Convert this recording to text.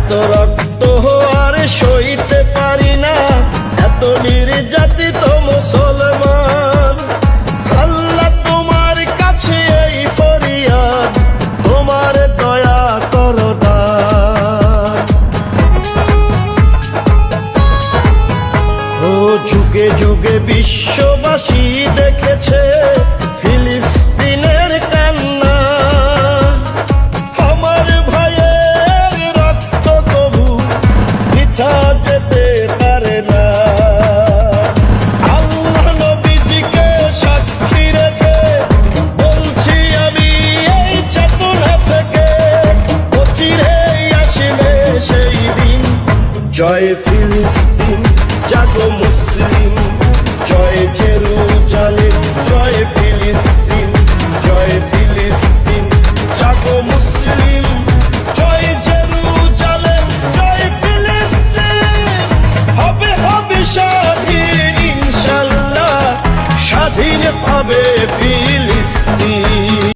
এত রক্ত আর সইতে পারি না, এত নির্যাতিত মুসলমান। আল্লাহ তোমার কাছে এই ফরিয়াদ, তোমার দয়া করো দান। ও যুগে যুগে বিশ্ববাসী দেখেছে ফিলিস্তিনের কান্না, আমার ভাইয়ের রক্ত তবু বৃথা যেতে পারে না। আল্লাহ নবীজিকে সাক্ষী রেখে বলছি আমি এই চেতনা থেকে, অচিরেই আসবে সেই দিন। জয় ফিলিস্তিন, জাগো মুসলিম, জয় জেরুজালেম, জয় ফিলিস্তিন, জয় ফিলিস্তিন, জাগো মুসলিম, জয় জেরুজালেম, জয় ফিলিস্তিন। হবে হবে স্বাধীন ইনশাল্লাহ, স্বাধীন পাবে ফিলিস্তিন।